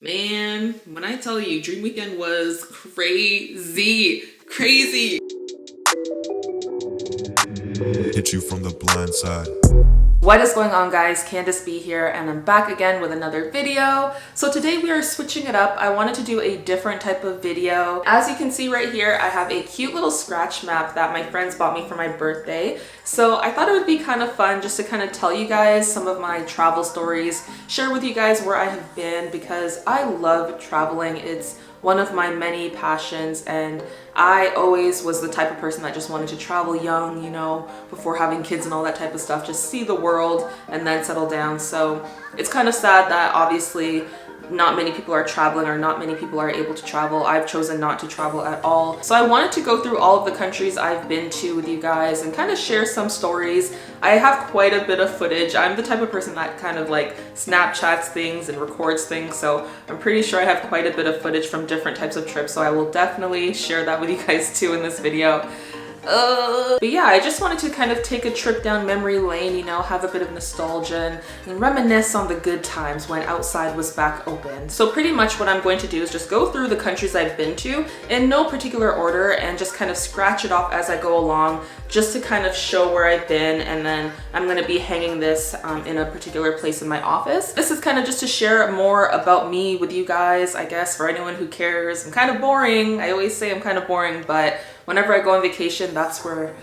Man, when I tell you, Dream Weekend was crazy, crazy. Hit you from the blind side. What is going on, guys? Candace B here, and I'm back again with another video. So today we are switching it up. I wanted to do a different type of video. As you can see right here, I have a cute little scratch map that my friends bought me for my birthday. So I thought it would be kind of fun just to kind of tell you guys some of my travel stories, share with you guys where I have been, because I love traveling. It's one of my many passions, and I always was the type of person that just wanted to travel young, you know, before having kids and all that type of stuff, just see the world and then settle down. So it's kind of sad that obviously not many people are traveling, or not many people are able to travel. I've chosen not to travel at all. So I wanted to go through all of the countries I've been to with you guys and kind of share some stories. I have quite a bit of footage. I'm the type of person that kind of like Snapchats things and records things, so I'm pretty sure I have quite a bit of footage from different types of trips, so I will definitely share that with you guys too in this video. But yeah, I just wanted to kind of take a trip down memory lane, you know, have a bit of nostalgia and reminisce on the good times when outside was back open. So pretty much what I'm going to do is just go through the countries I've been to in no particular order and just kind of scratch it off as I go along, just to kind of show where I've been. And then I'm going to be hanging this in a particular place in my office. This is kind of just to share more about me with you guys, I guess, for anyone who cares. I'm kind of boring. I always say I'm kind of boring, but whenever I go on vacation, that's where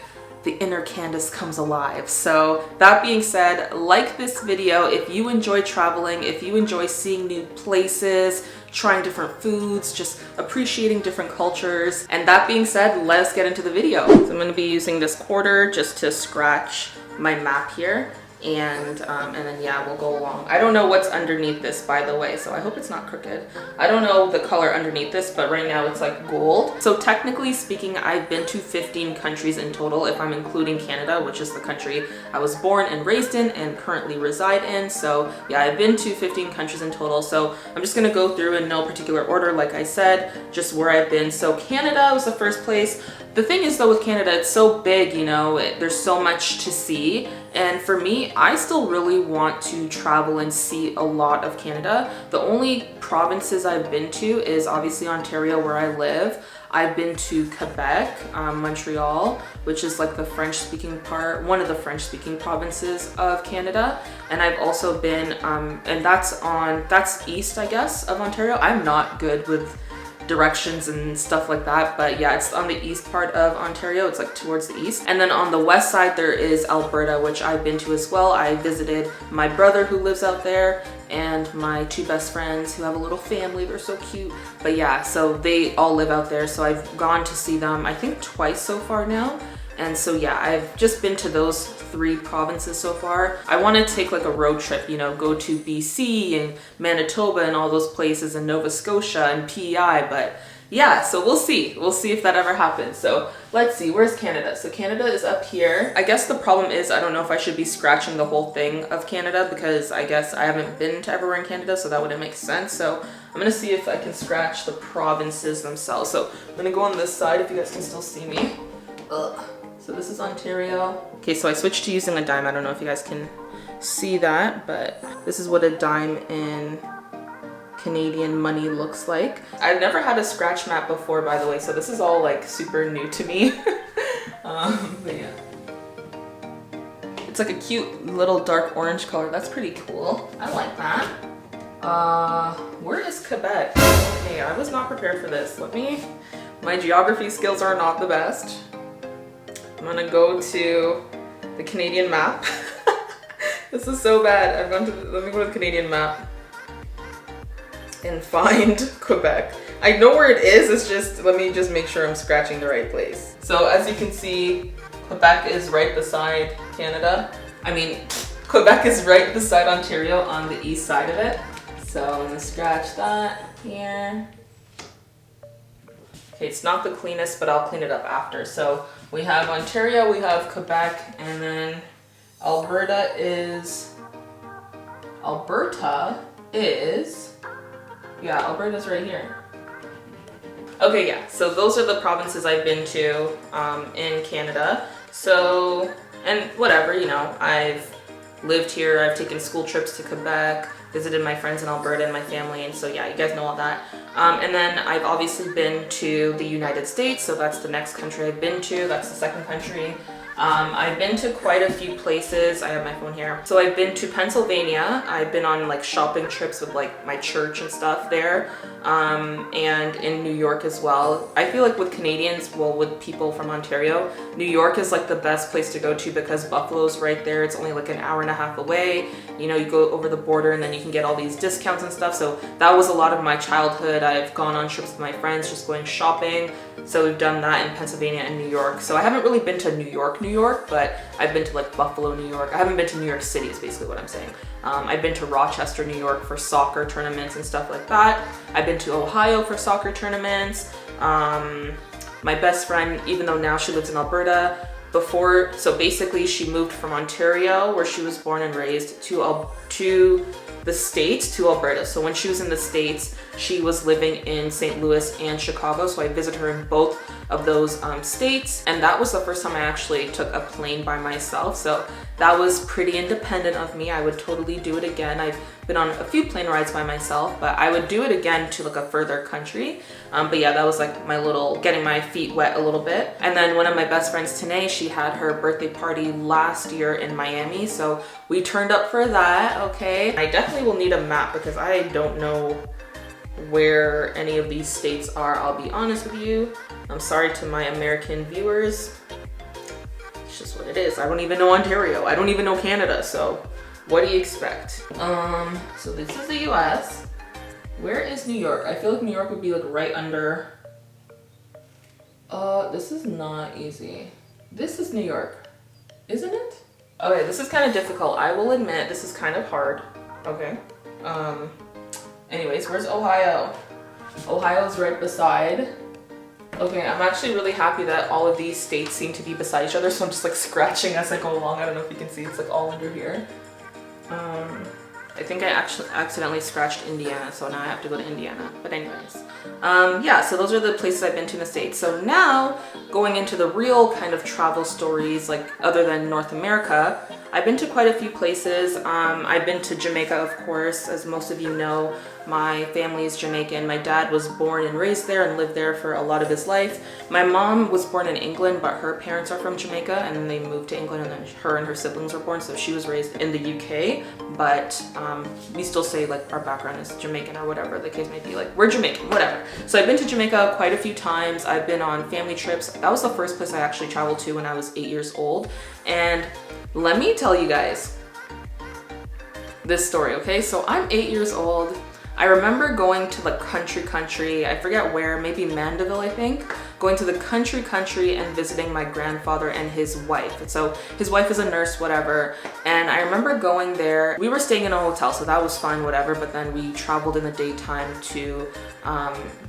the inner Candace comes alive. So that being said, like this video if you enjoy traveling, if you enjoy seeing new places, trying different foods, just appreciating different cultures. And that being said, let's get into the video. So I'm going to be using this quarter just to scratch my map here. And then yeah, we'll go along. I don't know what's underneath this, by the way, so I hope it's not crooked. I don't know the color underneath this, but right now it's like gold. So technically speaking, I've been to 15 countries in total, if I'm including Canada, which is the country I was born and raised in and currently reside in. So yeah, I've been to 15 countries in total. So I'm just gonna go through in no particular order, like I said, just where I've been. So Canada was the first place. The thing is though with Canada, it's so big, you know, there's so much to see. And for me, I still really want to travel and see a lot of Canada. The only provinces I've been to is obviously Ontario, where I live. I've been to Quebec, Montreal, which is like the French-speaking part, one of the French-speaking provinces of Canada. And I've also been, and that's east, I guess, of Ontario. I'm not good with directions and stuff like that, but yeah, it's on the east part of Ontario. It's like towards the east. And then on the west side there is Alberta, which I've been to as well. I visited my brother who lives out there and my two best friends who have a little family. They're so cute. But yeah, so they all live out there, so I've gone to see them I think twice so far now. And so yeah, I've just been to those 3 provinces so far. I want to take like a road trip, you know, go to BC and Manitoba and all those places, and Nova Scotia and PEI, but yeah, so we'll see. We'll see if that ever happens. So let's see, where's Canada? So Canada is up here. I guess the problem is I don't know if I should be scratching the whole thing of Canada, because I guess I haven't been to everywhere in Canada, so that wouldn't make sense. So I'm gonna see if I can scratch the provinces themselves. So I'm gonna go on this side if you guys can still see me. Ugh. So this is Ontario. Okay, so I switched to using a dime. I don't know if you guys can see that, but this is what a dime in Canadian money looks like. I've never had a scratch map before, by the way, so this is all like super new to me. But yeah. It's like a cute little dark orange color. That's pretty cool. I like that. Where is Quebec? Okay, I was not prepared for this. My geography skills are not the best. I'm gonna go to the Canadian map. This is so bad. Let me go to the Canadian map and find Quebec. I know where it is, it's just, let me just make sure I'm scratching the right place. So as you can see, Quebec is right beside Canada. Quebec is right beside Ontario on the east side of it. So I'm gonna scratch that here. Okay, it's not the cleanest, but I'll clean it up after. So we have Ontario, we have Quebec, and then Alberta's right here. Okay, yeah, so those are the provinces I've been to in Canada. So, and whatever, you know, I've lived here, I've taken school trips to Quebec, visited my friends in Alberta and my family, and so yeah, you guys know all that. And then I've obviously been to the United States, so that's the next country I've been to. That's the second country. I've been to quite a few places. I have my phone here. So I've been to Pennsylvania. I've been on like shopping trips with like my church and stuff there. And in New York as well. I feel like with Canadians, well, with people from Ontario, New York is like the best place to go to because Buffalo's right there. It's only like an hour and a half away. You know, you go over the border and then you can get all these discounts and stuff. So that was a lot of my childhood. I've gone on trips with my friends, just going shopping. So we've done that in Pennsylvania and New York. So I haven't really been to New York, but I've been to like Buffalo, New York. I haven't been to New York City is basically what I'm saying. I've been to Rochester, New York for soccer tournaments and stuff like that. I've been to Ohio for soccer tournaments. My best friend, even though now she lives in Alberta, so basically she moved from Ontario, where she was born and raised, to the States, to Alberta. So when she was in the States, she was living in St. Louis and Chicago. So I visited her in both of those states. And that was the first time I actually took a plane by myself. So that was pretty independent of me. I would totally do it again. I've been on a few plane rides by myself, but I would do it again to like a further country. But yeah, that was like my little getting my feet wet a little bit. And then one of my best friends, Tanae, she had her birthday party last year in Miami. So we turned up for that, okay? I definitely will need a map because I don't know where any of these states are, I'll be honest with you. I'm sorry to my American viewers. It's just what it is. I don't even know Ontario. I don't even know Canada, so what do you expect? So this is the US. Where is New York? I feel like New York would be like right under. This is not easy. This is New York, isn't it? Okay, this is kind of difficult. I will admit this is kind of hard. Okay. Anyways, where's Ohio? Ohio's right beside. Okay, I'm actually really happy that all of these states seem to be beside each other, so I'm just like scratching as I go along. I don't know if you can see, it's like all under here. I think I actually accidentally scratched Indiana, so now I have to go to Indiana. But anyways, yeah, so those are the places I've been to in the States. So now going into the real kind of travel stories, like other than North America, I've been to quite a few places. I've been to Jamaica, of course. As most of you know, my family is Jamaican. My dad was born and raised there and lived there for a lot of his life. My mom was born in England, but her parents are from Jamaica, and then they moved to England, and then her and her siblings were born, so she was raised in the UK. But we still say like our background is Jamaican or whatever the case may be. Like, we're Jamaican, whatever. So I've been to Jamaica quite a few times. I've been on family trips. That was the first place I actually traveled to when I was 8 years old. And let me tell you guys this story, okay? So I'm 8 years old. I remember going to the country, I forget where, maybe Mandeville, I think, going to the country and visiting my grandfather and his wife. And so his wife is a nurse, whatever. And I remember going there. We were staying in a hotel, so that was fine, whatever. But then we traveled in the daytime to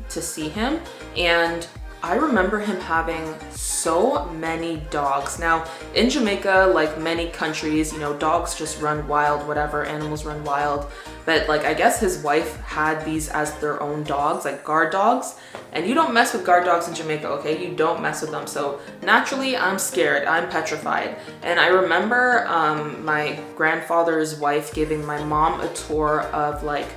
see him. And I remember him having so many dogs. Now, in Jamaica, like many countries, you know, dogs just run wild, whatever, animals run wild. But like, I guess his wife had these as their own dogs, like guard dogs. And you don't mess with guard dogs in Jamaica, okay? You don't mess with them. So naturally, I'm scared, I'm petrified. And I remember my grandfather's wife giving my mom a tour of like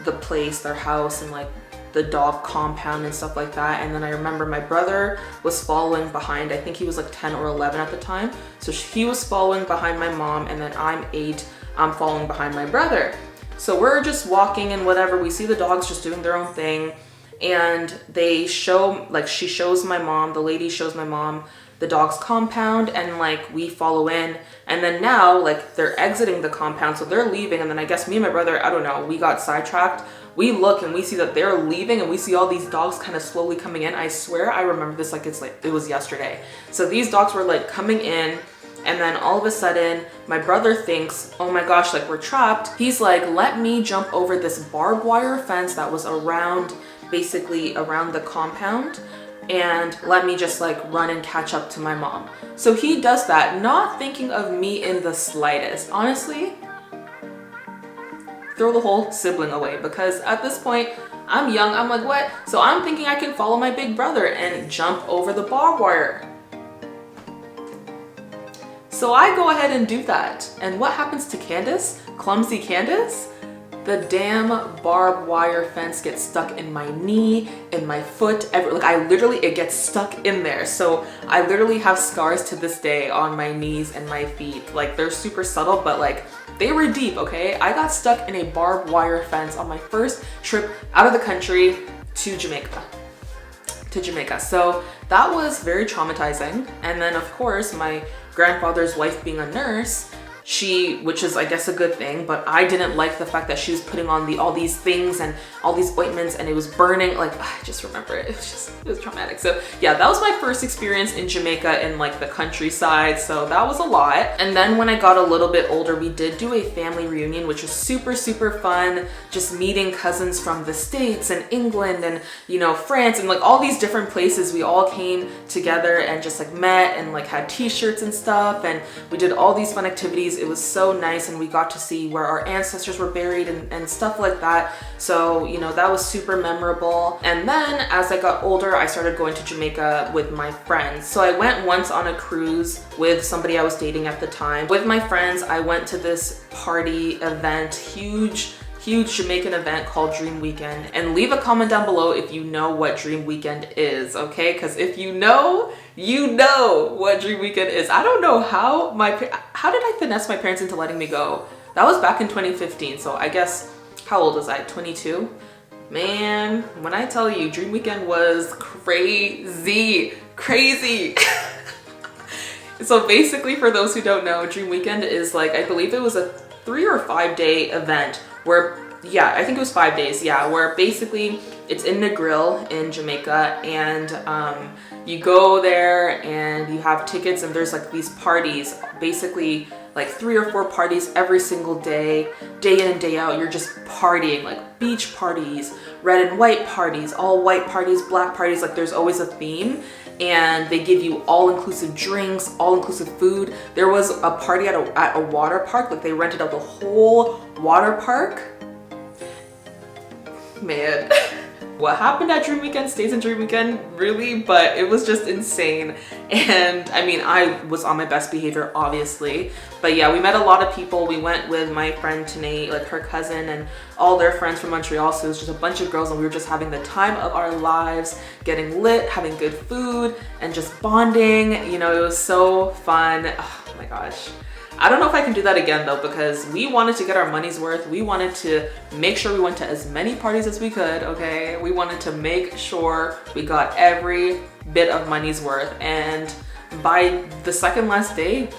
the place, their house, and like the dog compound and stuff like that. And then I remember my brother was following behind. I think he was like 10 or 11 at the time. So he was following behind my mom, and then I'm 8, I'm following behind my brother. So we're just walking and whatever. We see the dogs just doing their own thing. And they show, like she shows my mom, the lady shows my mom the dog's compound, and like we follow in. And then now like they're exiting the compound, so they're leaving. And then I guess me and my brother, I don't know, we got sidetracked. We look and we see that they're leaving, and we see all these dogs kind of slowly coming in. I swear I remember this like it was yesterday. So these dogs were like coming in, and then all of a sudden my brother thinks, oh my gosh, like we're trapped. He's like, let me jump over this barbed wire fence that was basically around the compound, and let me just like run and catch up to my mom. So he does that, not thinking of me in the slightest. Honestly, throw the whole sibling away, because at this point I'm young. I'm like, what? So I'm thinking I can follow my big brother and jump over the barbed wire. So I go ahead and do that. And what happens to Candace? Clumsy Candace? the damn barbed wire fence gets stuck in my knee, in my foot, like it gets stuck in there. So I literally have scars to this day on my knees and my feet. Like they're super subtle, but like they were deep, okay? I got stuck in a barbed wire fence on my first trip out of the country to Jamaica. So that was very traumatizing. And then of course, my grandfather's wife being a nurse, which is I guess a good thing, but I didn't like the fact that she was putting on all these things and all these ointments and it was burning. Like I just remember it was traumatic. So yeah, that was my first experience in Jamaica in like the countryside. So that was a lot. And then when I got a little bit older, we did do a family reunion, which was super, super fun. Just meeting cousins from the States and England and, you know, France and like all these different places. We all came together and just like met and like had t-shirts and stuff. And we did all these fun activities. It was so nice, and we got to see where our ancestors were buried and stuff like that. So, you know, that was super memorable. And then as I got older, I started going to Jamaica with my friends. So I went once on a cruise with somebody I was dating at the time. With my friends, I went to this party event, huge Jamaican event called Dream Weekend. And leave a comment down below if you know what Dream Weekend is, okay? Because if you know what Dream Weekend is. I don't know how did I finesse my parents into letting me go? That was back in 2015, so I guess, how old was I, 22? Man, when I tell you, Dream Weekend was crazy. So basically, for those who don't know, Dream Weekend is like, I believe it was a 3 or 5 day event where, yeah, I think it was 5 days, yeah, where basically it's in Negril in Jamaica, and you go there and you have tickets, and there's like these parties, basically like 3 or 4 parties every single day, day in and day out. You're just partying, like beach parties, red and white parties, all white parties, black parties, like there's always a theme. And they give you all-inclusive drinks, all-inclusive food. There was a party at a water park, like they rented out the whole water park. Man, what happened at Dream Weekend stays in Dream Weekend, really, but it was just insane. And I mean, I was on my best behavior, obviously. But yeah, we met a lot of people. We went with my friend Tanae, like her cousin, and all their friends from Montreal. So it was just a bunch of girls, and we were just having the time of our lives, getting lit, having good food, and just bonding. You know, it was so fun. Oh my gosh. I don't know if I can do that again though, because we wanted to get our money's worth. We wanted to make sure we went to as many parties as we could, okay? We wanted to make sure we got every bit of money's worth. And by the second last day,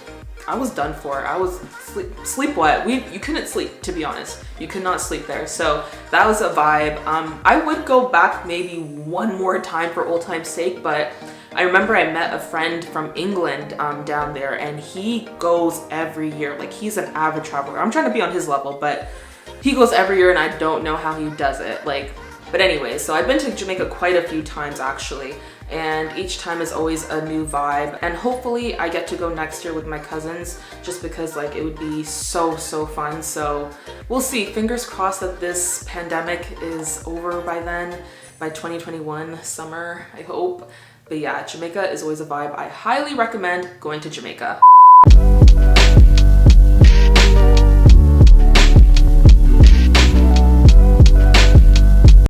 I was done for. I was sleep wet. You couldn't sleep, to be honest. You could not sleep there. So that was a vibe. I would go back maybe one more time for old time's sake, but I remember I met a friend from England down there, and he goes every year. Like, he's an avid traveler. I'm trying to be on his level, but he goes every year, and I don't know how he does it. Like, but anyway, so I've been to Jamaica quite a few times actually, and each time is always a new vibe. And hopefully I get to go next year with my cousins, just because like it would be so fun. So we'll see. Fingers crossed that this pandemic is over by then, by 2021 summer, I hope. But yeah, Jamaica is always a vibe. I highly recommend going to Jamaica.